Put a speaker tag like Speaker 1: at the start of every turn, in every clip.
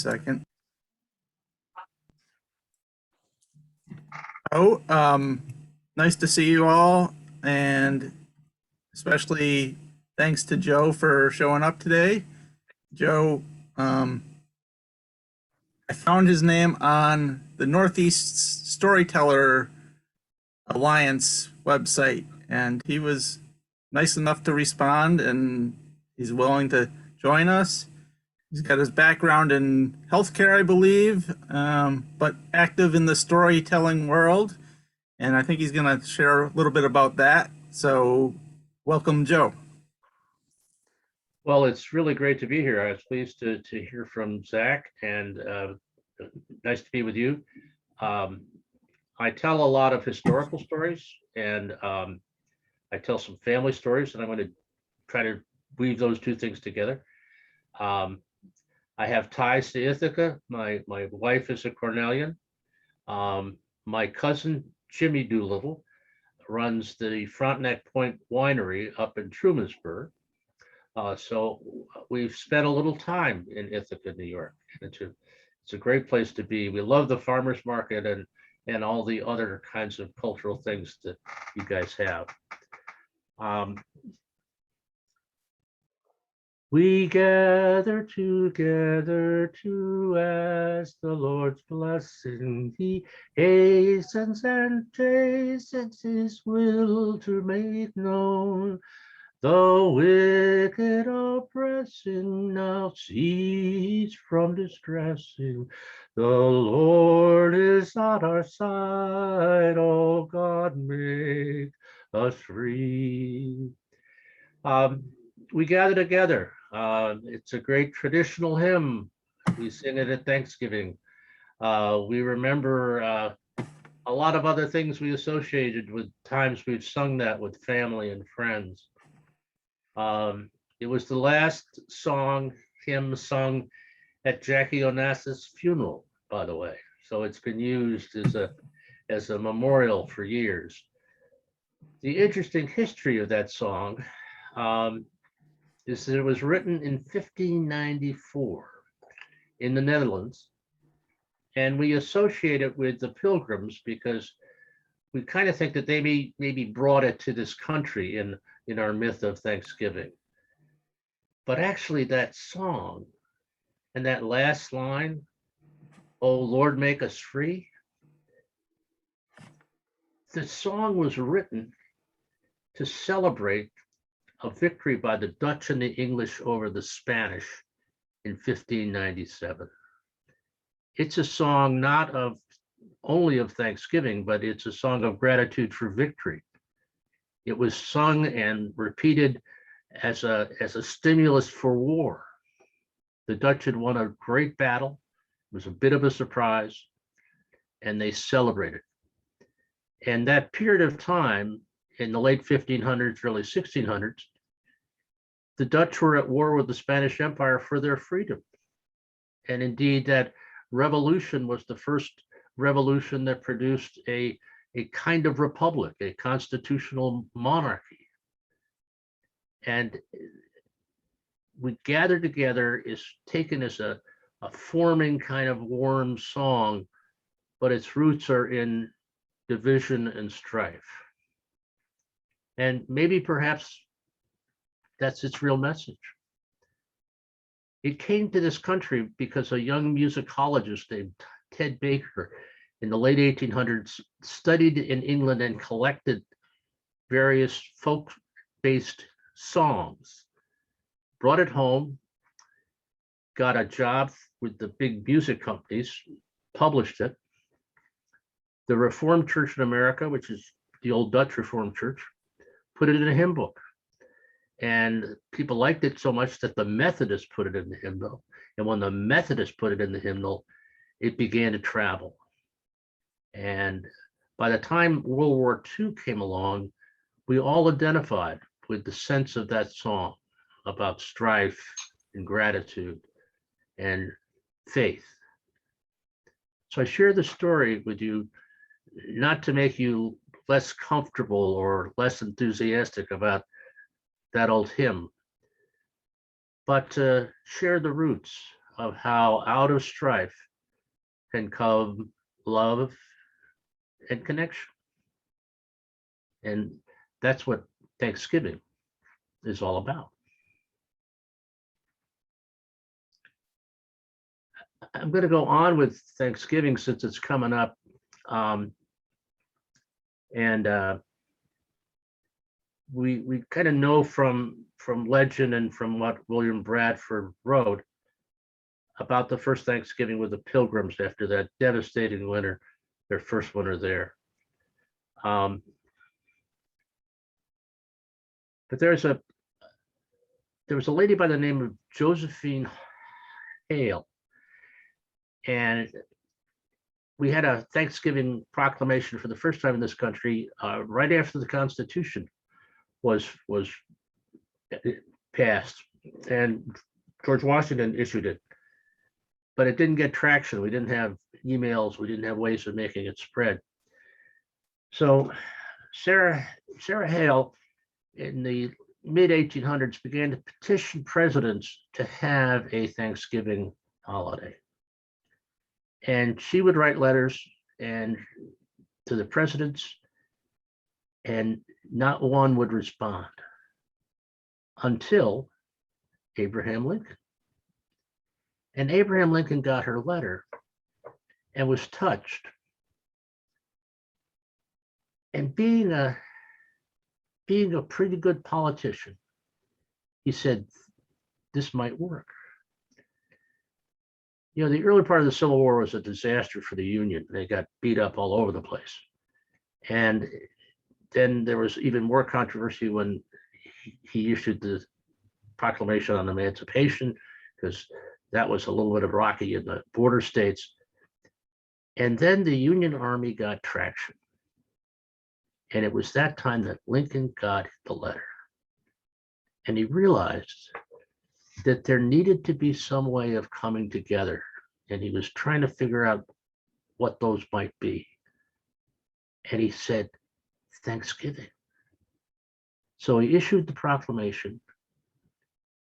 Speaker 1: second. Oh, nice to see you all, and especially thanks to Joe for showing up today. Joe, I found his name on the Northeast Storyteller Alliance website, and he was nice enough to respond, and he's willing to join us. He's got his background in healthcare, I believe, but active in the storytelling world. And I think he's going to share a little bit about that. So welcome, Joe.
Speaker 2: Well, it's really great to be here. I was pleased to hear from Zach, and nice to be with you. I tell a lot of historical stories, and I tell some family stories, and I'm going to try to weave those two things together. I have ties to Ithaca. My wife is a Cornellian. My cousin, Jimmy Doolittle, runs the Frontenac Point Winery up in Trumansburg. So we've spent a little time in Ithaca, New York. It's a great place to be. We love the farmers market and all the other kinds of cultural things that you guys have. We gather together to ask the Lord's blessing. He hastens and chastens his will to make known. The wicked oppressing now cease from distressing. The Lord is on our side. Oh, God, make us free. We gather together. It's a great traditional hymn. We sing it at Thanksgiving. We remember a lot of other things we associated with times we've sung that with family and friends. It was the last hymn sung at Jackie Onassis' funeral, by the way. So it's been used as a memorial for years. The interesting history of that song is that it was written in 1594 in the Netherlands, and we associate it with the Pilgrims because we kind of think that they maybe brought it to this country in our myth of Thanksgiving. But actually that song and that last line, "Oh Lord, make us free," the song was written to celebrate a victory by the Dutch and the English over the Spanish in 1597. It's a song not only of Thanksgiving, but it's a song of gratitude for victory. It was sung and repeated as a stimulus for war. The Dutch had won a great battle. It was a bit of a surprise, and they celebrated. And that period of time, in the late 1500s, early 1600s, the Dutch were at war with the Spanish Empire for their freedom. And indeed, that revolution was the first revolution that produced a kind of republic, a constitutional monarchy. And we gather together is taken as a forming kind of warm song, but its roots are in division and strife. And maybe perhaps that's its real message. It came to this country because a young musicologist named Ted Baker in the late 1800s studied in England and collected various folk-based songs, brought it home, got a job with the big music companies, published it. The Reformed Church in America, which is the old Dutch Reformed Church, put it in a hymn book. And people liked it so much that the Methodists put it in the hymnal. And when the Methodists put it in the hymnal, it began to travel. And by the time World War II came along, we all identified with the sense of that song about strife and gratitude and faith. So I share the story with you, not to make you less comfortable or less enthusiastic about that old hymn, but to share the roots of how out of strife can come love and connection. And that's what Thanksgiving is all about. I'm going to go on with Thanksgiving since it's coming up. We kind of know from legend and from what William Bradford wrote about the first Thanksgiving with the Pilgrims after that devastating winter, their first winter there. But there was a lady by the name of Josephine Hale, and we had a Thanksgiving proclamation for the first time in this country right after the Constitution was passed, and George Washington issued it. But it didn't get traction. We didn't have emails. We didn't have ways of making it spread. So Sarah Hale in the mid-1800s began to petition presidents to have a Thanksgiving holiday. And she would write letters to the presidents, and not one would respond until Abraham Lincoln. And Abraham Lincoln got her letter and was touched. And being a pretty good politician, he said, this might work. You know, the early part of the Civil War was a disaster for the Union. They got beat up all over the place. And then there was even more controversy when he issued the Proclamation on Emancipation, because that was a little bit of rocky in the border states. And then the Union Army got traction. And it was that time that Lincoln got the letter. And he realized that there needed to be some way of coming together. And he was trying to figure out what those might be. And he said, Thanksgiving. So he issued the proclamation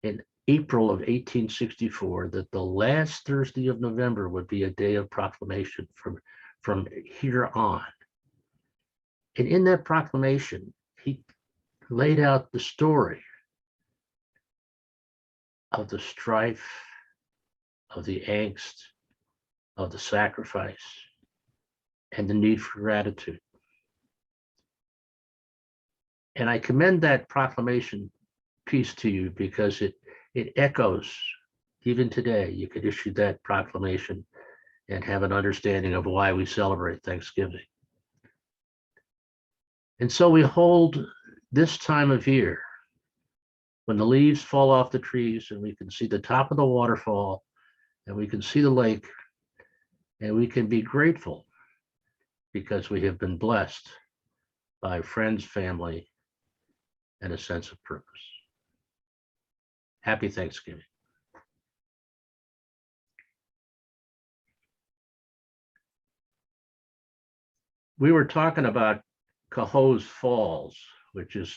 Speaker 2: in April of 1864 that the last Thursday of November would be a day of proclamation from here on. And in that proclamation, he laid out the story of the strife, of the angst, of the sacrifice, and the need for gratitude. And I commend that proclamation piece to you because it echoes, even today, you could issue that proclamation and have an understanding of why we celebrate Thanksgiving. And so we hold this time of year when the leaves fall off the trees and we can see the top of the waterfall and we can see the lake and we can be grateful because we have been blessed by friends, family, and a sense of purpose. Happy Thanksgiving. We were talking about Cohoes Falls, which is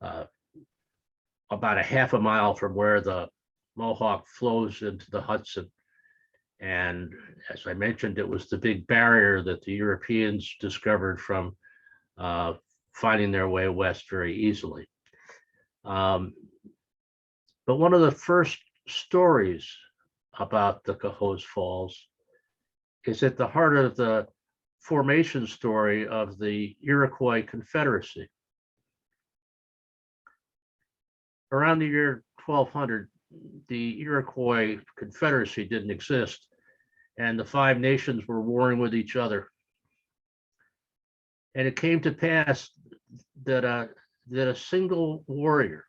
Speaker 2: about a half a mile from where the Mohawk flows into the Hudson. And as I mentioned, it was the big barrier that the Europeans discovered from finding their way west very easily. But one of the first stories about the Cohoes Falls is at the heart of the formation story of the Iroquois Confederacy. Around the year 1200, the Iroquois Confederacy didn't exist, and the five nations were warring with each other. And it came to pass that a single warrior,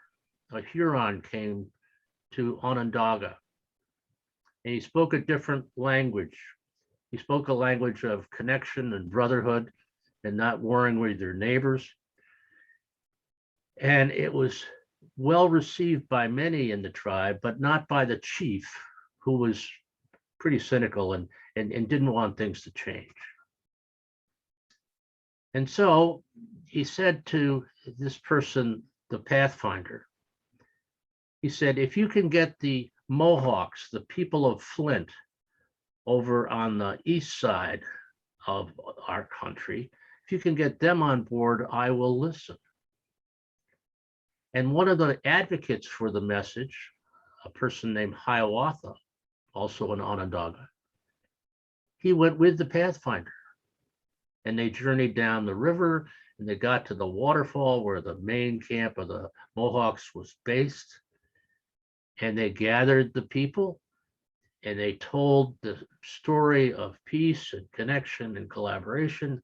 Speaker 2: a Huron, came to Onondaga, and he spoke a different language. He spoke a language of connection and brotherhood and not warring with their neighbors. And it was well received by many in the tribe, but not by the chief, who was pretty cynical and didn't want things to change. And so he said to this person, the Pathfinder, he said, if you can get the Mohawks, the people of Flint over on the east side of our country, if you can get them on board, I will listen. And one of the advocates for the message, a person named Hiawatha, also an Onondaga, he went with the Pathfinder, and they journeyed down the river, and they got to the waterfall where the main camp of the Mohawks was based, and they gathered the people, and they told the story of peace and connection and collaboration.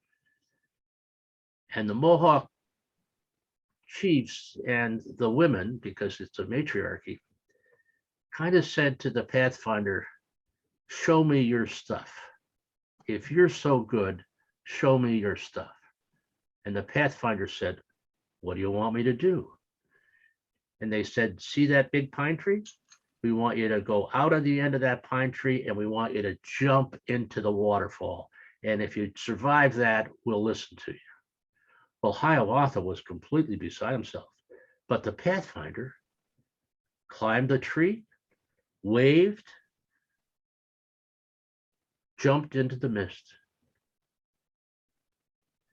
Speaker 2: And the Mohawk chiefs and the women, because it's a matriarchy, kind of said to the Pathfinder, show me your stuff. If you're so good, show me your stuff. And the Pathfinder said, what do you want me to do? And they said, see that big pine tree? We want you to go out of the end of that pine tree, and we want you to jump into the waterfall. And if you survive that, we'll listen to you. Well, Hiawatha was completely beside himself, but the Pathfinder climbed the tree, waved, jumped into the mist.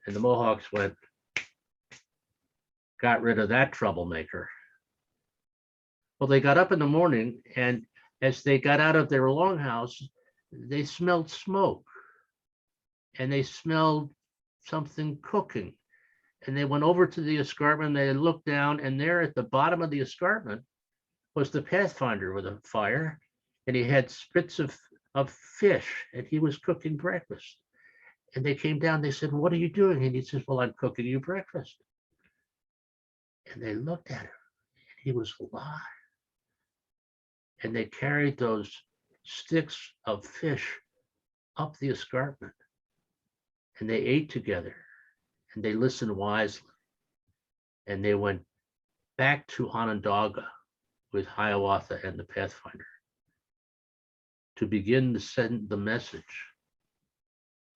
Speaker 2: And the Mohawks went, got rid of that troublemaker. Well, they got up in the morning, and as they got out of their longhouse, they smelled smoke, and they smelled something cooking. And they went over to the escarpment, they looked down, and there at the bottom of the escarpment was the Pathfinder with a fire, and he had spits of fish, and he was cooking breakfast. And they came down, they said, what are you doing? And he says, well, I'm cooking you breakfast. And they looked at him, and he was alive. And they carried those sticks of fish up the escarpment, and they ate together, and they listened wisely. And they went back to Onondaga with Hiawatha and the Pathfinder to begin to send the message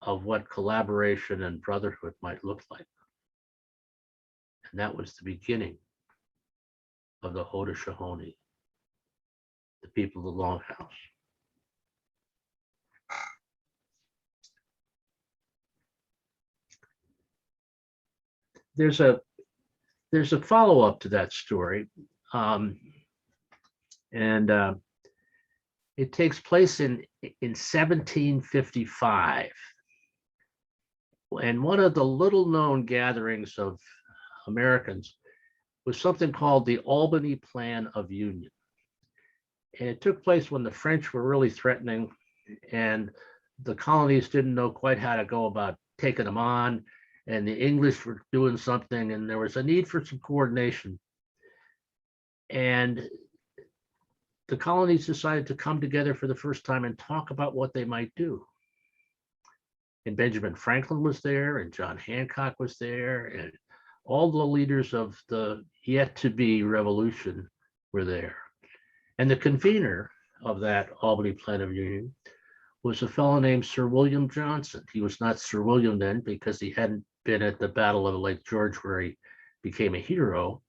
Speaker 2: of what collaboration and brotherhood might look like. And that was the beginning of the Haudenosaunee, the people of the Longhouse. There's a follow-up to that story, and it takes place in 1755. And one of the little-known gatherings of Americans was something called the Albany Plan of Union. And it took place when the French were really threatening, and the colonies didn't know quite how to go about taking them on, and the English were doing something, and there was a need for some coordination. And the colonies decided to come together for the first time and talk about what they might do. And Benjamin Franklin was there, and John Hancock was there, and all the leaders of the yet-to-be revolution were there. And the convener of that Albany Plan of Union was a fellow named Sir William Johnson. He was not Sir William then because he hadn't been at the Battle of Lake George where he became a hero,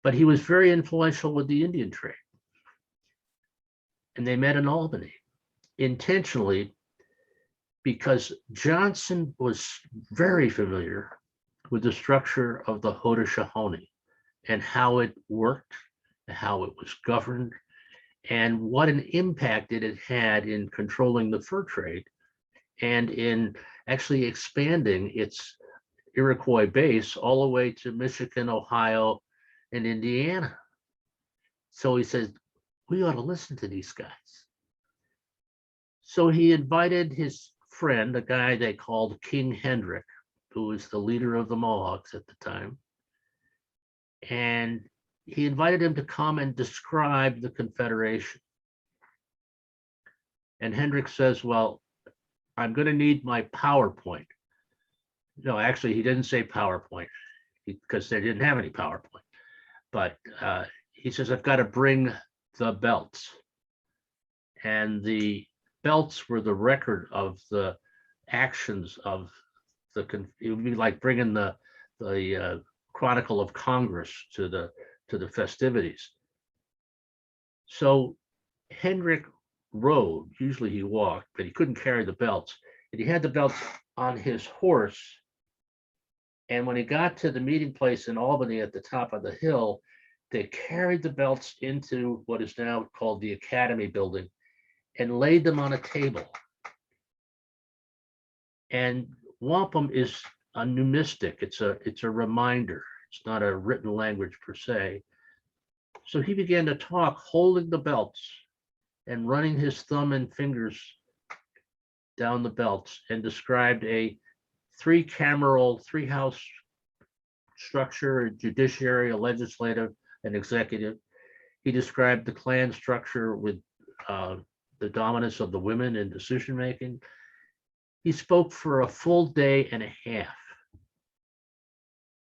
Speaker 2: but he was very influential with the Indian trade. And they met in Albany intentionally because Johnson was very familiar with the structure of the Haudenosaunee and how it worked, and how it was governed, and what an impact it had in controlling the fur trade and in actually expanding its Iroquois base all the way to Michigan, Ohio, and Indiana. So he says, we ought to listen to these guys. So he invited his friend, a guy they called King Hendrick, who was the leader of the Mohawks at the time. And he invited him to come and describe the Confederation. And Hendrick says, well, I'm going to need my PowerPoint. No, actually, he didn't say PowerPoint because they didn't have any PowerPoint. But he says, I've got to bring the belts. And the belts were the record of the actions of the, it would be like bringing the Chronicle of Congress to the festivities. So Hendrick rode. Usually he walked, but he couldn't carry the belts. And he had the belts on his horse. And when he got to the meeting place in Albany at the top of the hill, they carried the belts into what is now called the Academy building and laid them on a table. And wampum is a numistic. It's a reminder. It's not a written language per se. So he began to talk, holding the belts and running his thumb and fingers down the belts, and described a three-house structure, a judiciary, a legislative, an executive. He described the clan structure with the dominance of the women in decision-making. He spoke for a full day and a half.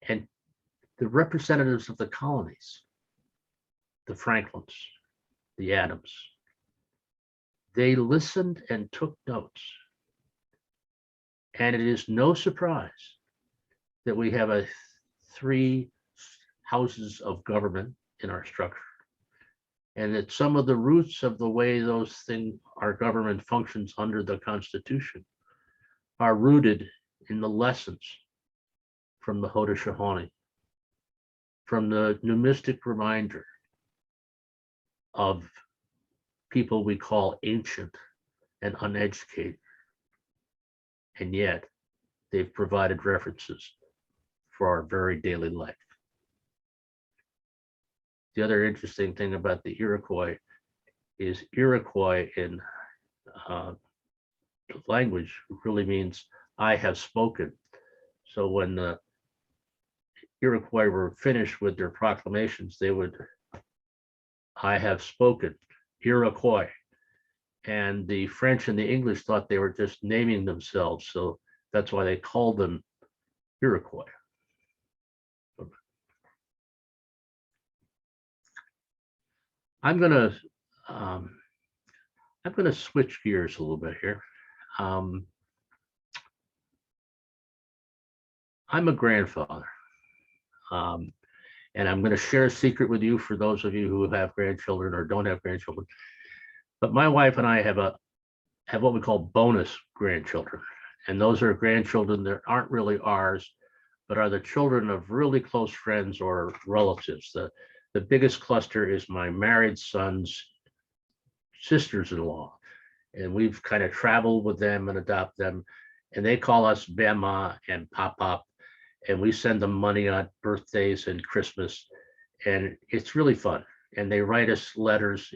Speaker 2: And the representatives of the colonies, the Franklins, the Adams, they listened and took notes. And it is no surprise that we have 3 houses of government in our structure, and that some of the roots of the way our government functions under the Constitution are rooted in the lessons from the Haudenosaunee, from the numistic reminder of people we call ancient and uneducated, and yet they've provided references for our very daily life. The other interesting thing about the Iroquois is Iroquois in language really means I have spoken. So when the Iroquois were finished with their proclamations, they would, I have spoken, Iroquois. And the French and the English thought they were just naming themselves. So that's why they called them Iroquois. I'm gonna switch gears a little bit here. I'm a grandfather, and I'm going to share a secret with you for those of you who have grandchildren or don't have grandchildren. But my wife and I have what we call bonus grandchildren, and those are grandchildren that aren't really ours, but are the children of really close friends or relatives. The biggest cluster is my married son's sisters-in-law, and we've kind of traveled with them and adopt them, and they call us Bama and Pop, and we send them money on birthdays and Christmas, and it's really fun. And they write us letters.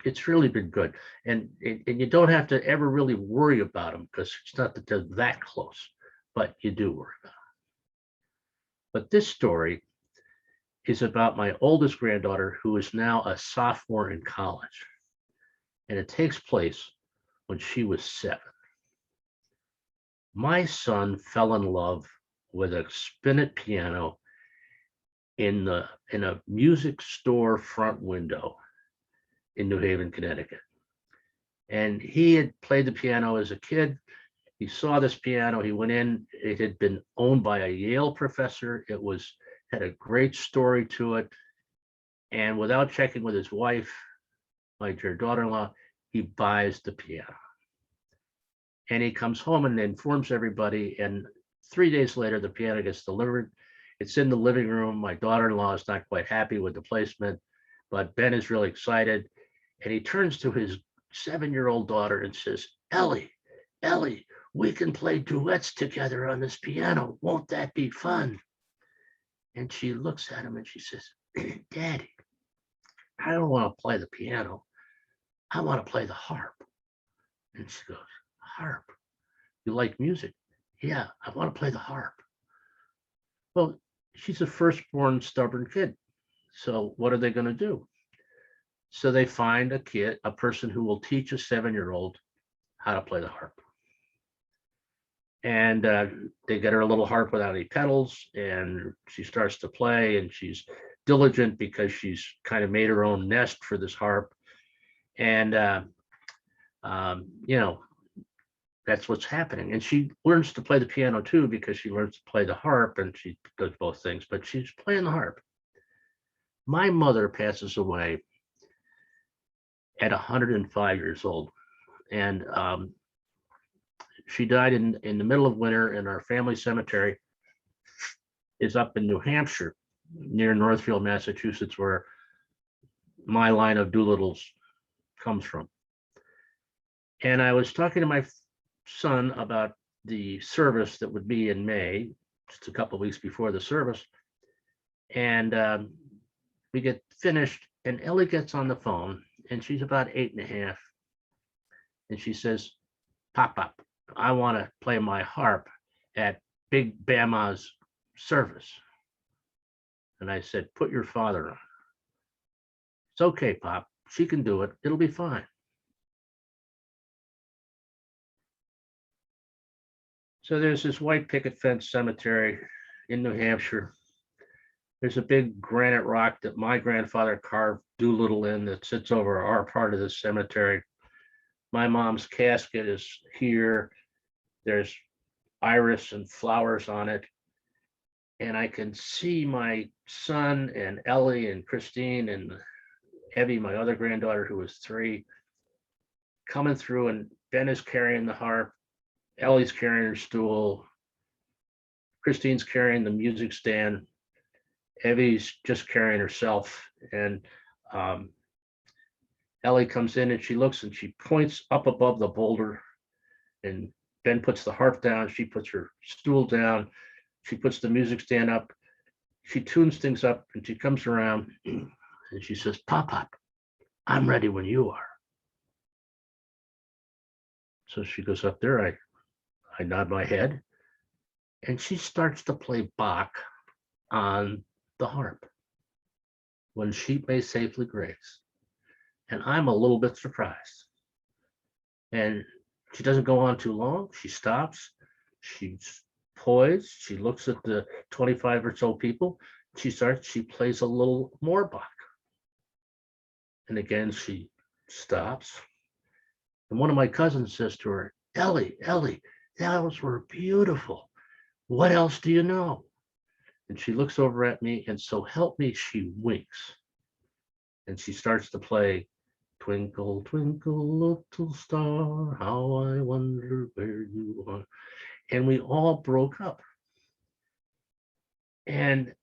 Speaker 2: It's really been good, and you don't have to ever really worry about them because it's not that they're that close, but you do worry about them. But this story is about my oldest granddaughter, who is now a sophomore in college. And it takes place when she was 7. My son fell in love with a spinet piano in a music store front window in New Haven, Connecticut. And he had played the piano as a kid. He saw this piano, he went in, it had been owned by a Yale professor. It had a great story to it. And without checking with his wife, my dear daughter-in-law, he buys the piano. And he comes home and informs everybody. And 3 days later, the piano gets delivered. It's in the living room. My daughter-in-law is not quite happy with the placement, but Ben is really excited. And he turns to his 7-year-old daughter and says, Ellie, we can play duets together on this piano. Won't that be fun? And she looks at him and she says, Daddy, I don't want to play the piano. I want to play the harp. And she goes, harp? You like music? Yeah, I want to play the harp. Well, she's a firstborn stubborn kid. So what are they going to do? So they find a person who will teach a 7-year-old how to play the harp. And they get her a little harp without any pedals, and she starts to play, and she's diligent because she's kind of made her own nest for this harp. And, that's what's happening. And she learns to play the piano too, because she learns to play the harp, and she does both things, but she's playing the harp. My mother passes away at 105 years old. And she died in the middle of winter, and our family cemetery is up in New Hampshire, near Northfield, Massachusetts, where my line of Doolittles comes from. And I was talking to my son about the service that would be in May, just a couple of weeks before the service. And we get finished, and Ellie gets on the phone, and she's about 8.5. And she says, Pop, I want to play my harp at Big Bama's service. And I said, put your father on. It's okay, Pop. She can do it. It'll be fine. So there's this white picket fence cemetery in New Hampshire. There's a big granite rock that my grandfather carved Doolittle in that sits over our part of the cemetery. My mom's casket is here. There's iris and flowers on it. And I can see my son and Ellie and Christine and Evie, my other granddaughter, who was 3, coming through, and Ben is carrying the harp. Ellie's carrying her stool. Christine's carrying the music stand. Evie's just carrying herself. And Ellie comes in and she looks and she points up above the boulder. And Ben puts the harp down. She puts her stool down. She puts the music stand up. She tunes things up, and she comes around and she says, Pop, I'm ready when you are. So she goes up there. I nod my head, and she starts to play Bach on the harp, When Sheep May Safely Graze. And I'm a little bit surprised. And she doesn't go on too long. She stops. She's poised. She looks at the 25 or so people. She plays a little more Bach. And again, she stops. And one of my cousins says to her, Ellie, those were beautiful. What else do you know? And she looks over at me, and so help me, she winks. And she starts to play Twinkle, Twinkle, Little Star, How I Wonder Where You Are. And we all broke up. And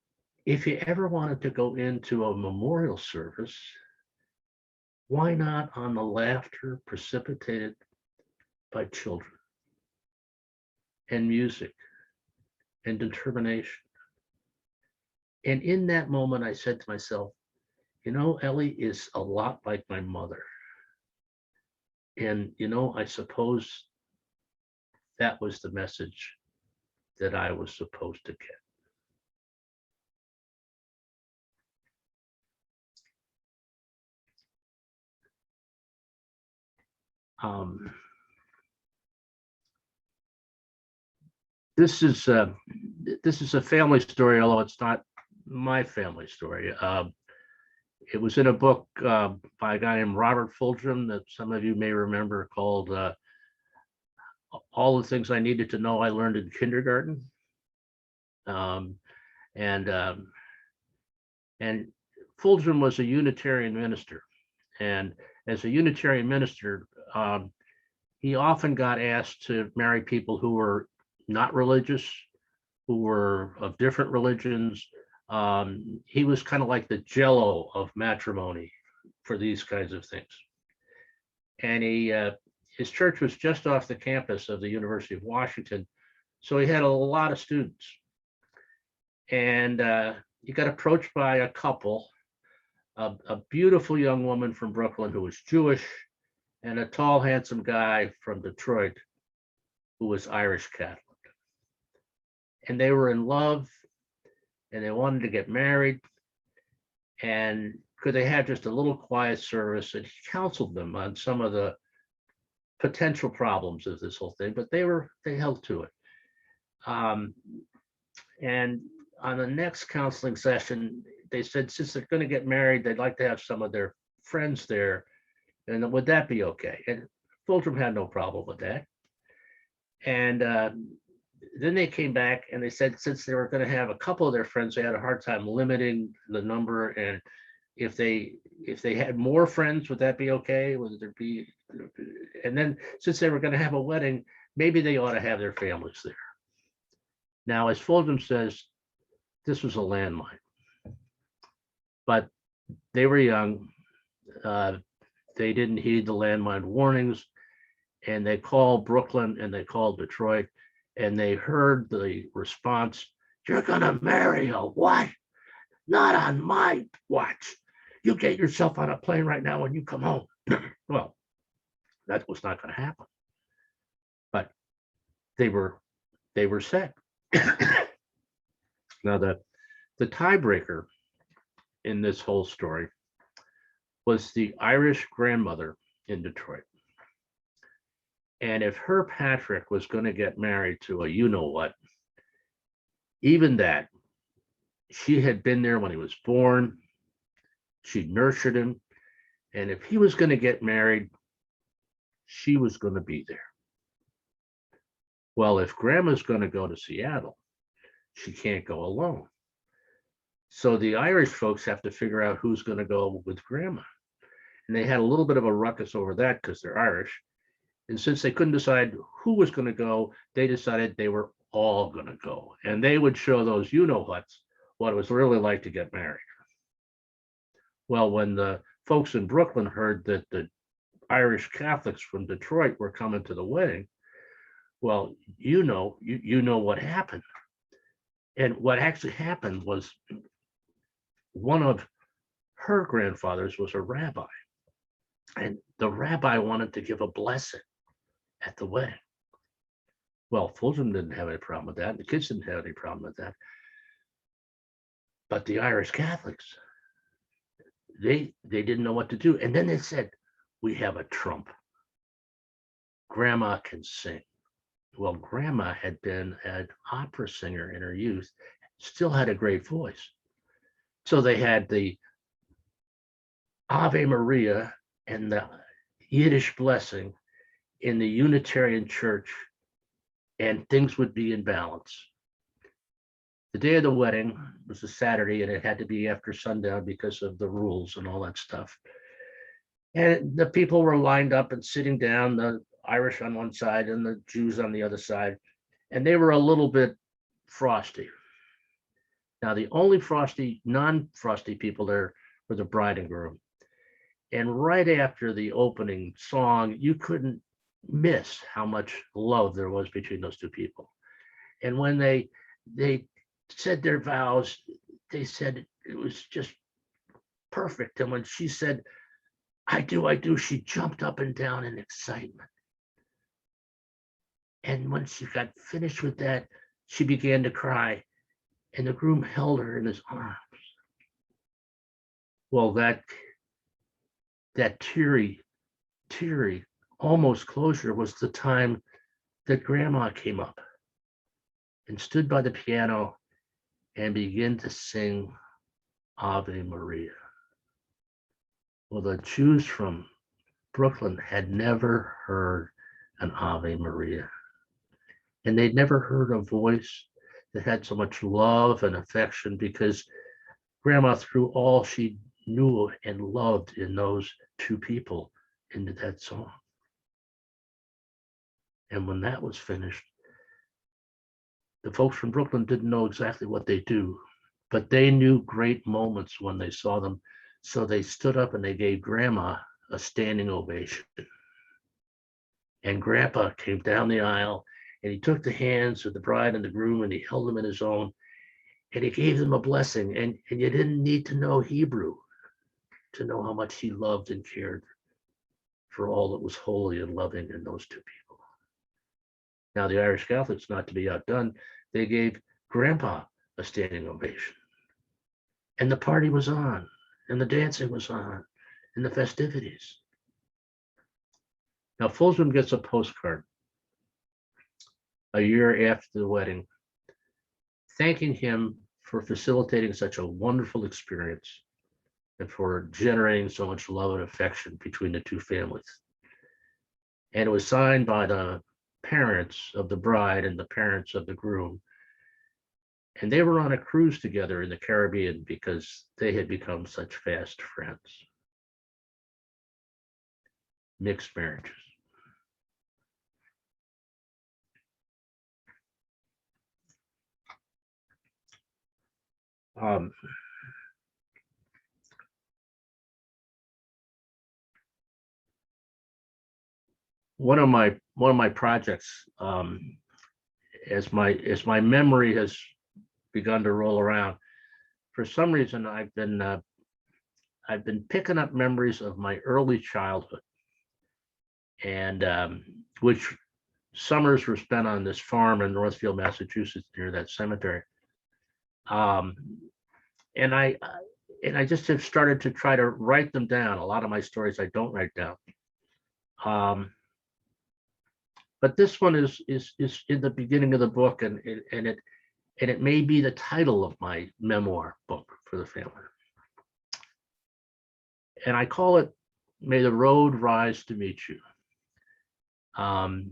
Speaker 2: if you ever wanted to go into a memorial service, why not on the laughter precipitated by children and music and determination? And in that moment, I said to myself, Ellie is a lot like my mother. And, I suppose that was the message that I was supposed to get. This is a family story, although it's not my family story. It was in a book by a guy named Robert Fulghum that some of you may remember, called All the Things I Needed to Know I Learned in Kindergarten. And Fulghum was a Unitarian minister. And as a Unitarian minister, he often got asked to marry people who were not religious, who were of different religions. He was kind of like the Jello of matrimony for these kinds of things. And his church was just off the campus of the University of Washington, so he had a lot of students. And he got approached by a couple, a beautiful young woman from Brooklyn who was Jewish, and a tall, handsome guy from Detroit who was Irish Catholic. And they were in love, and they wanted to get married. And could they have just a little quiet service? And he counseled them on some of the potential problems of this whole thing, but they held to it. And on the next counseling session, they said, since they're going to get married, they'd like to have some of their friends there. And would that be okay? And Fulghum had no problem with that. And then they came back and they said, since they were going to have a couple of their friends, they had a hard time limiting the number. And if they had more friends, would that be okay? Would there be, and then since they were going to have a wedding, maybe they ought to have their families there. Now, as Fulgham says, this was a landmine, but they were young. They didn't heed the landmine warnings, and they called Brooklyn and they called Detroit, and they heard the response, "You're going to marry a what? Not on my watch. You get yourself on a plane right now when you come home." Well, that was not going to happen, but they were set. Now, the tiebreaker in this whole story was the Irish grandmother in Detroit. And if her Patrick was going to get married to a you-know-what, even that, she had been there when he was born. She nurtured him. And if he was going to get married, she was going to be there. Well, if Grandma's going to go to Seattle, she can't go alone. So the Irish folks have to figure out who's going to go with Grandma. And they had a little bit of a ruckus over that because they're Irish. And since they couldn't decide who was going to go, they decided they were all going to go. And they would show those you-know-whats what it was really like to get married. Well, when the folks in Brooklyn heard that the Irish Catholics from Detroit were coming to the wedding, well, you know what happened. And what actually happened was one of her grandfathers was a rabbi. And the rabbi wanted to give a blessing at the wedding. Well, Fulgham didn't have any problem with that. The kids didn't have any problem with that. But the Irish Catholics, they didn't know what to do. And then they said, "We have a trump. Grandma can sing." Well, Grandma had been an opera singer in her youth, still had a great voice. So they had the Ave Maria and the Yiddish blessing in the Unitarian Church, and things would be in balance. The day of the wedding was a Saturday, and it had to be after sundown because of the rules and all that stuff. And the people were lined up and sitting down, the Irish on one side and the Jews on the other side, and they were a little bit frosty. Now, the only non-frosty people there were the bride and groom. And right after the opening song, you couldn't miss how much love there was between those two people. And when they said their vows, they said it was just perfect. And when she said, "I do," she jumped up and down in excitement. And when she got finished with that, she began to cry, and the groom held her in his arms. Well, that teary, almost closure was the time that Grandma came up and stood by the piano and began to sing Ave Maria. Well, the Jews from Brooklyn had never heard an Ave Maria. And they'd never heard a voice that had so much love and affection, because Grandma threw all she knew and loved in those two people into that song. And when that was finished, the folks from Brooklyn didn't know exactly what they do, but they knew great moments when they saw them. So they stood up and they gave Grandma a standing ovation. And Grandpa came down the aisle, and he took the hands of the bride and the groom and he held them in his own, and he gave them a blessing. And you didn't need to know Hebrew to know how much he loved and cared for all that was holy and loving in those two people. Now, the Irish Catholics, not to be outdone, they gave Grandpa a standing ovation. And the party was on, and the dancing was on, and the festivities. Now, Fulgham gets a postcard a year after the wedding, thanking him for facilitating such a wonderful experience and for generating so much love and affection between the two families. And it was signed by the parents of the bride and the parents of the groom. And they were on a cruise together in the Caribbean because they had become such fast friends. Mixed marriages. One of my projects, as my memory has begun to roll around, for some reason I've been picking up memories of my early childhood, and which summers were spent on this farm in Northfield, Massachusetts, near that cemetery. And I just have started to try to write them down. A lot of my stories I don't write down. But this one is in the beginning of the book, and it may be the title of my memoir book for the family. And I call it "May the Road Rise to Meet You."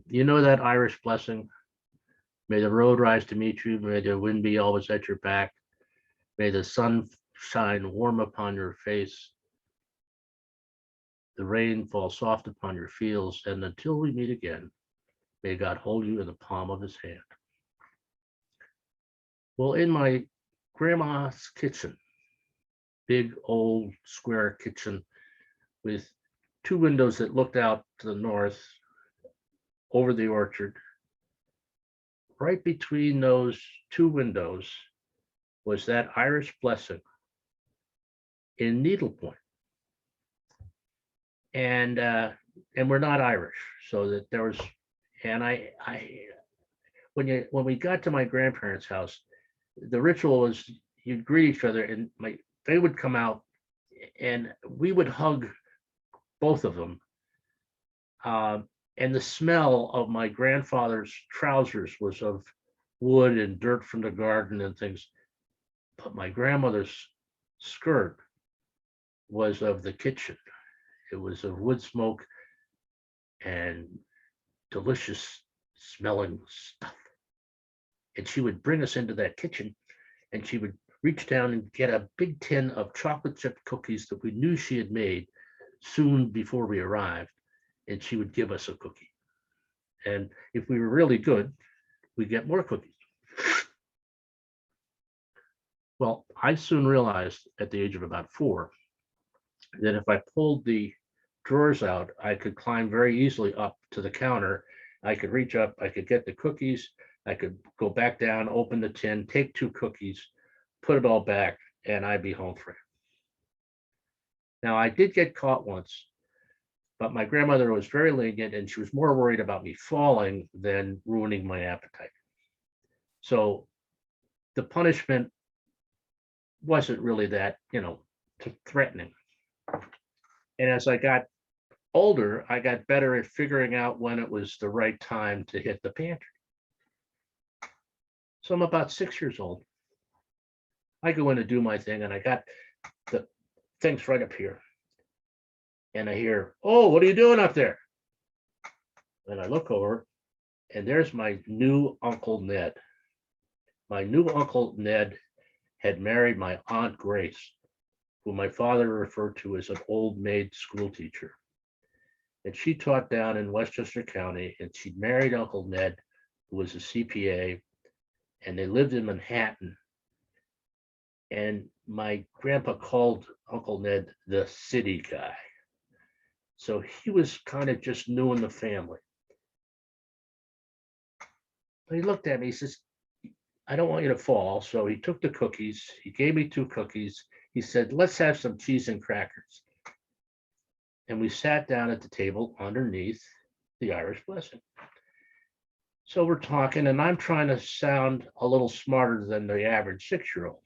Speaker 2: You know that Irish blessing? May the road rise to meet you. May the wind be always at your back. May the sun shine warm upon your face. The rain fall soft upon your fields. And until we meet again, may God hold you in the palm of his hand. Well, in my grandma's kitchen, big old square kitchen with two windows that looked out to the north over the orchard, right between those two windows was that Irish blessing in needlepoint. And we're not Irish, so that there was, and when we got to my grandparents' house, the ritual was you'd greet each other, and they would come out, and we would hug both of them. And the smell of my grandfather's trousers was of wood and dirt from the garden and things. But my grandmother's skirt was of the kitchen. It was of wood smoke and delicious smelling stuff. And she would bring us into that kitchen, and she would reach down and get a big tin of chocolate chip cookies that we knew she had made soon before we arrived. And she would give us a cookie. And if we were really good, we'd get more cookies. Well, I soon realized at the age of about 4 that if I pulled the drawers out, I could climb very easily up to the counter. I could reach up, I could get the cookies, I could go back down, open the tin, take 2 cookies, put it all back, and I'd be home free. Now, I did get caught once, but my grandmother was very lenient, and she was more worried about me falling than ruining my appetite. So the punishment wasn't really that, threatening. And as I got older, I got better at figuring out when it was the right time to hit the pantry. So I'm about 6 years old. I go in to do my thing, and I got the things right up here. And I hear, "Oh, what are you doing up there?" And I look over, and there's my new Uncle Ned. My new Uncle Ned had married my Aunt Grace, who my father referred to as an old maid school teacher. And she taught down in Westchester County, and she married Uncle Ned, who was a CPA, and they lived in Manhattan. And my grandpa called Uncle Ned the city guy. So he was kind of just new in the family. But he looked at me, he says, "I don't want you to fall." So he took the cookies, he gave me 2 cookies. He said, "Let's have some cheese and crackers." And we sat down at the table underneath the Irish blessing. So we're talking, and I'm trying to sound a little smarter than the average 6-year-old.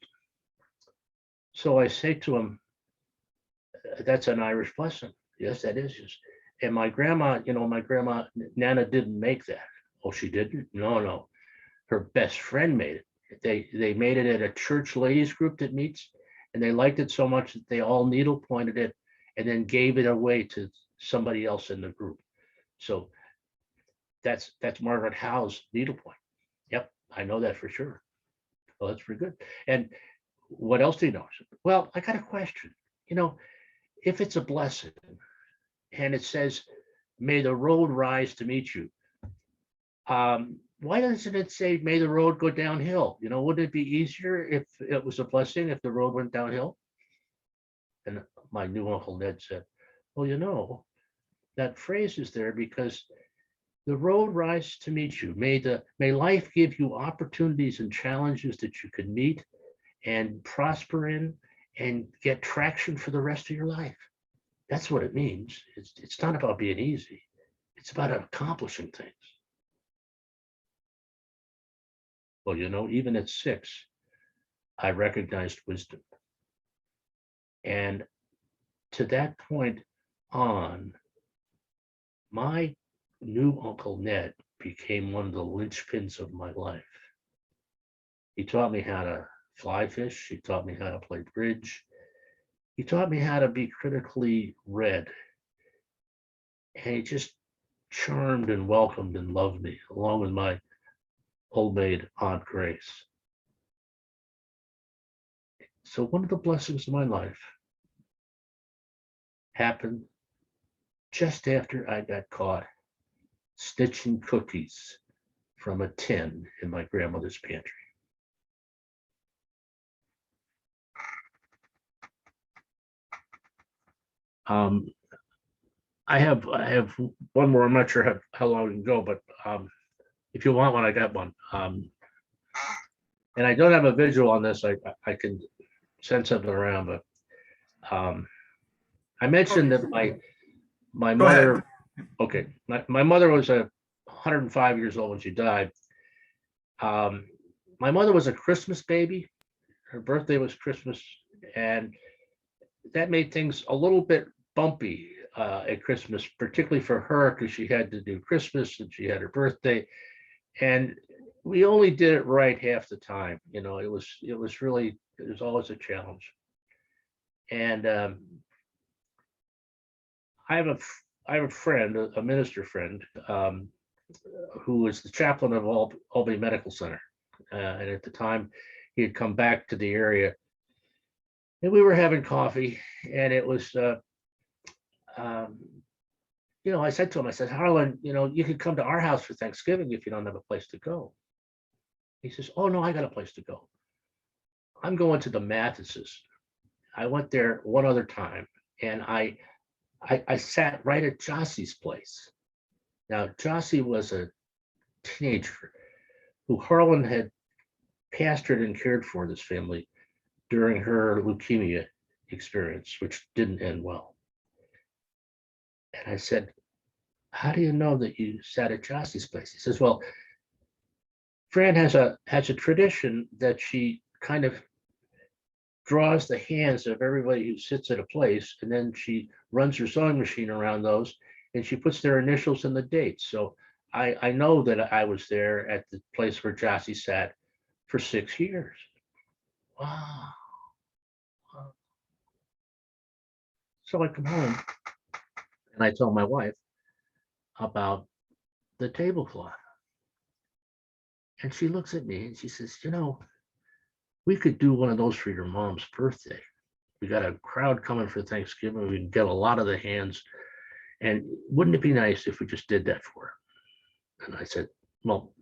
Speaker 2: So I say to him, "That's an Irish blessing." "Yes, that is." And my grandma, Nana didn't make that. "Oh, she didn't?" No. Her best friend made it. They made it at a church ladies group that meets, and they liked it so much that they all needle pointed it and then gave it away to somebody else in the group. So that's Margaret Howe's needlepoint. Yep, I know that for sure. Oh, that's pretty good. And what else do you know? I said, well, I got a question. You know, if it's a blessing and it says, may the road rise to meet you, why doesn't it say, may the road go downhill? You know, wouldn't it be easier if it was a blessing if the road went downhill? And my new Uncle Ned said, well, you know, that phrase is there because the road rise to meet you. May life give you opportunities and challenges that you can meet and prosper in and get traction for the rest of your life. That's what it means. It's not about being easy. It's about accomplishing things. Well, you know, even at 6, I recognized wisdom. And to that point on, my new Uncle Ned became one of the linchpins of my life. He taught me how to fly fish. He taught me how to play bridge. He taught me how to be critically read. And he just charmed and welcomed and loved me, along with my old maid, Aunt Grace. So one of the blessings of my life happened just after I got caught stitching cookies from a tin in my grandmother's pantry. I have one more. I'm not sure how long we can go, but if you want one, I got one. And I don't have a visual on this. I can send something around, but I mentioned that my
Speaker 1: Go ahead.
Speaker 2: mother. Okay, my mother was 105 years old when she died. My mother was a Christmas baby. Her birthday was Christmas, and that made things a little bit bumpy at Christmas, particularly for her, because she had to do Christmas and she had her birthday, and we only did it right half the time. You know, it was always a challenge. And I have a friend, a minister friend, who was the chaplain of Albany Medical Center, and at the time he had come back to the area, and we were having coffee, and it was. You know, I said to him, I said, Harlan, you know, you could come to our house for Thanksgiving if you don't have a place to go. He says, oh, no, I got a place to go. I'm going to the Mathises. I went there one other time, and I sat right at Jossie's place. Now, Jossie was a teenager who Harlan had pastored and cared for this family during her leukemia experience, which didn't end well. And I said, how do you know that you sat at Jossie's place? He says, well, Fran has a tradition that she kind of draws the hands of everybody who sits at a place, and then she runs her sewing machine around those, and she puts their initials and the dates. So I know that I was there at the place where Jossie sat for 6 years. Wow. So I come home and I tell my wife about the tablecloth. And she looks at me and she says, you know, we could do one of those for your mom's birthday. We got a crowd coming for Thanksgiving. We can get a lot of the hands. And wouldn't it be nice if we just did that for her? And I said, well,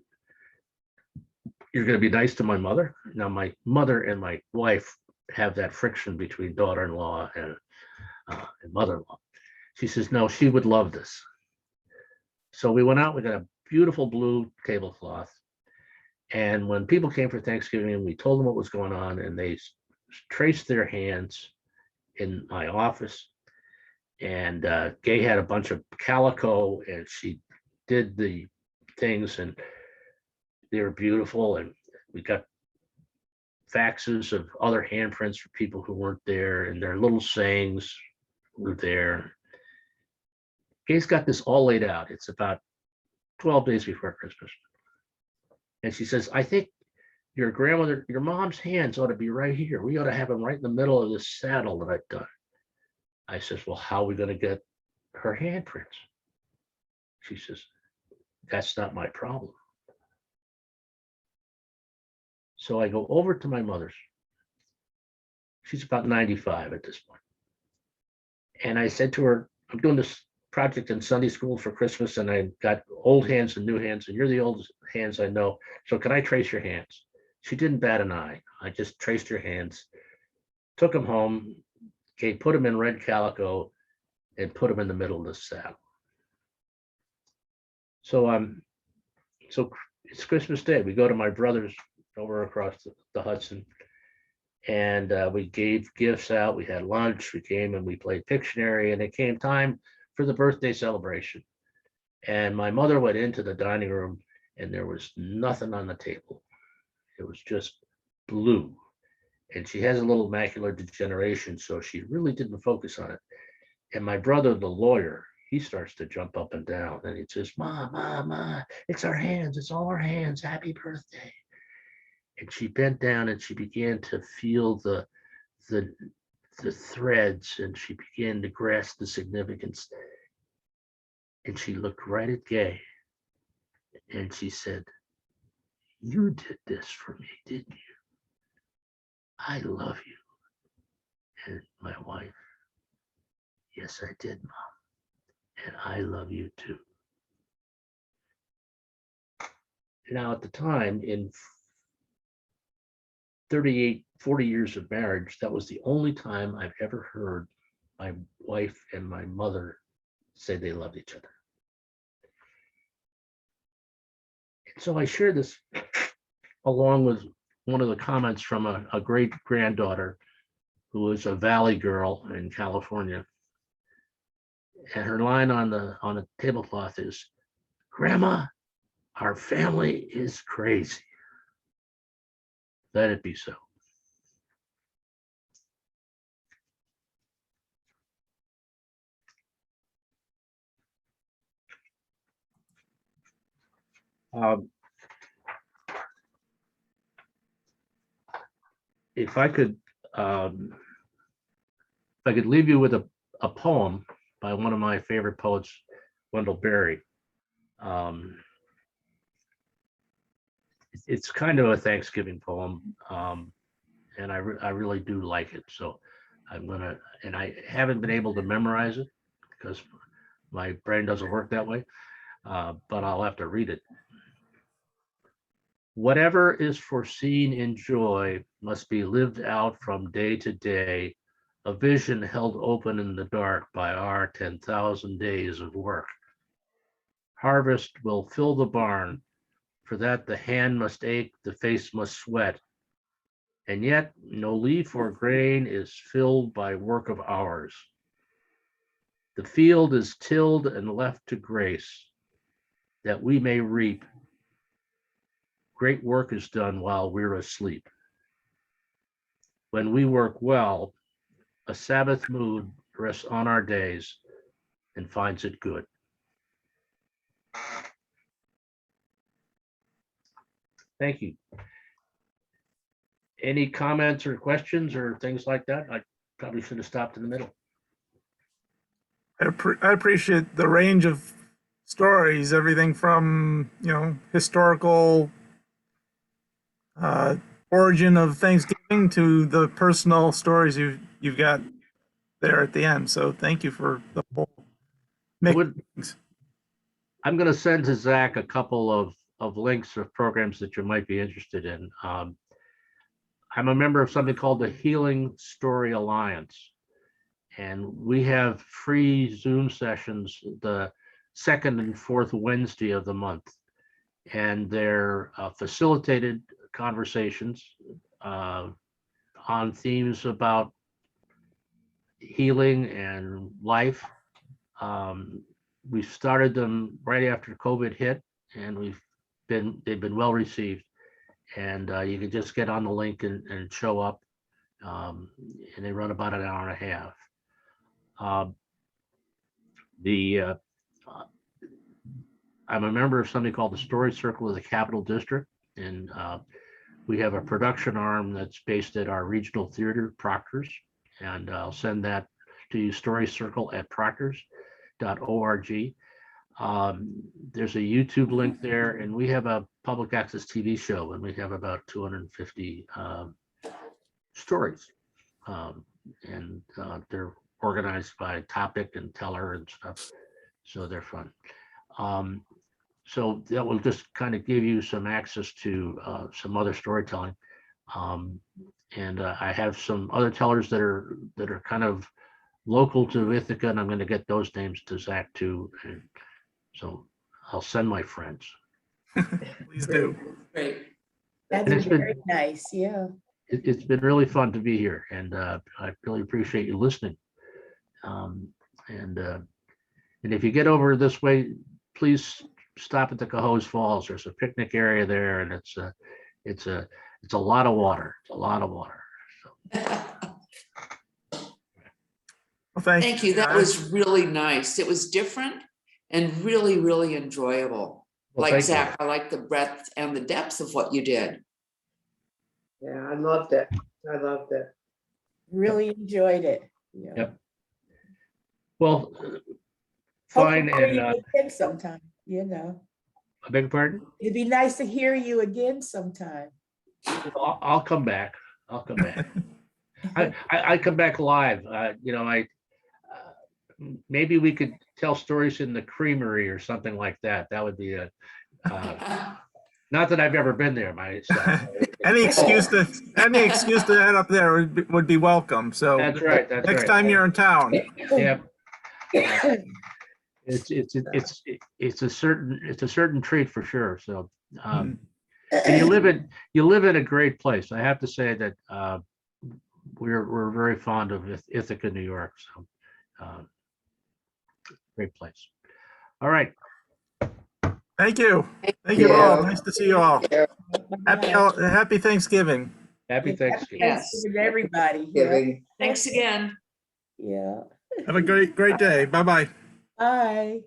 Speaker 2: you're going to be nice to my mother? Now, my mother and my wife have that friction between daughter-in-law and mother-in-law. She says, no, she would love this. So we went out, we got a beautiful blue tablecloth. And when people came for Thanksgiving, we told them what was going on, and they traced their hands in my office. And Gay had a bunch of calico, and she did the things, and they were beautiful. And we got faxes of other handprints for people who weren't there, and their little sayings were there. Gay's got this all laid out. It's about 12 days before Christmas. And she says, I think your grandmother, your mom's hands ought to be right here. We ought to have them right in the middle of this saddle that I've done. I says, well, how are we going to get her handprints? She says, that's not my problem. So I go over to my mother's. She's about 95 at this point. And I said to her, I'm doing this project in Sunday school for Christmas, and I got old hands and new hands, and you're the oldest hands I know. So can I trace your hands? She didn't bat an eye. I just traced her hands, took them home, put them in red calico, and put them in the middle of the saddle. So it's Christmas Day. We go to my brother's over across the Hudson, and we gave gifts out. We had lunch. We came and we played Pictionary, and it came time for the birthday celebration. And my mother went into the dining room, and there was nothing on the table. It was just blue. And she has a little macular degeneration, so she really didn't focus on it. And my brother, the lawyer, he starts to jump up and down, and he says, Ma, it's our hands. It's all our hands. Happy birthday. And she bent down and she began to feel the threads, and she began to grasp the significance. And she looked right at Gay, and she said, you did this for me, didn't you? I love you. And my wife, yes, I did, Mom. And I love you too. Now, at the time, in 40 years of marriage, that was the only time I've ever heard my wife and my mother say they loved each other. And so I share this along with one of the comments from a great granddaughter who was a Valley girl in California. And her line on the tablecloth is, Grandma, our family is crazy. Let it be so. If I could leave you with a poem by one of my favorite poets, Wendell Berry. It's kind of a Thanksgiving poem, and I really do like it. So I'm gonna, and I haven't been able to memorize it because my brain doesn't work that way, but I'll have to read it. Whatever is foreseen in joy must be lived out from day to day, a vision held open in the dark by our 10,000 days of work. Harvest will fill the barn, for that the hand must ache, the face must sweat. And yet no leaf or grain is filled by work of ours. The field is tilled and left to grace, that we may reap. Great work is done while we're asleep. When we work well, a Sabbath mood rests on our days and finds it good. Thank you. Any comments or questions or things like that? I probably should have stopped in the middle.
Speaker 1: I appreciate the range of stories, everything from, historical origin of Thanksgiving to the personal stories you've got there at the end. So thank you for the whole mix.
Speaker 2: I'm going to send to Zach a couple of links of programs that you might be interested in. I'm a member of something called the Healing Story Alliance, and we have free Zoom sessions the second and fourth Wednesday of the month, and they're facilitated conversations on themes about healing and life. We started them right after COVID hit, and they've been well received. And you can just get on the link and show up, and they run about an hour and a half. I'm a member of something called the Story Circle of the Capital District, and we have a production arm that's based at our regional theater, Proctor's, and I'll send that to you, storycircle@proctors.org. There's a YouTube link there, and we have a public access TV show, and we have about 250 stories. And they're organized by topic and teller and stuff, so they're fun. So that will just kind of give you some access to some other storytelling. And I have some other tellers that are kind of local to Ithaca, and I'm going to get those names to Zach too. And so I'll send my friends.
Speaker 1: Please do.
Speaker 3: Great.
Speaker 2: And
Speaker 4: That's
Speaker 2: it's been-
Speaker 4: very nice, yeah.
Speaker 2: It's been really fun to be here, and I really appreciate you listening. And if you get over this way, please stop at the Cohoes Falls. There's a picnic area there, and it's a lot of water. It's a lot of water. So.
Speaker 1: Well,
Speaker 3: Thank you. That
Speaker 1: guys.
Speaker 3: was really nice. It was different and really, really enjoyable.
Speaker 2: Well,
Speaker 3: Like
Speaker 2: thank you.
Speaker 3: Zach, I like the breadth and the depth of what you did.
Speaker 5: Yeah, I loved it. I loved it.
Speaker 4: Really enjoyed it. Yeah.
Speaker 2: Yep. Well,
Speaker 4: Hope
Speaker 2: fine.
Speaker 4: to hear
Speaker 2: And
Speaker 4: you again sometime, you know.
Speaker 2: I beg your pardon?
Speaker 4: It'd be nice to hear you again sometime.
Speaker 2: I'll come back. I'll come back. I come back live. You know, maybe we could tell stories in the creamery or something like that. That would be a not that I've ever been there myself.
Speaker 1: Any excuse to head up there would be welcome. So
Speaker 2: That's right. That's
Speaker 1: next
Speaker 2: right.
Speaker 1: time you're in town.
Speaker 2: Yeah. It's a certain treat for sure. So and you live in a great place. I have to say that we're very fond of Ithaca, New York. So great place. All right.
Speaker 1: Thank you. Thank you all. Nice to see you all.
Speaker 5: Yeah.
Speaker 1: Happy Thanksgiving.
Speaker 2: Happy Thanksgiving.
Speaker 3: Yes.
Speaker 4: Thanksgiving to everybody. Yeah.
Speaker 5: Giving.
Speaker 3: Thanks again.
Speaker 4: Yeah.
Speaker 1: Have a great day. Bye-bye.
Speaker 4: Bye.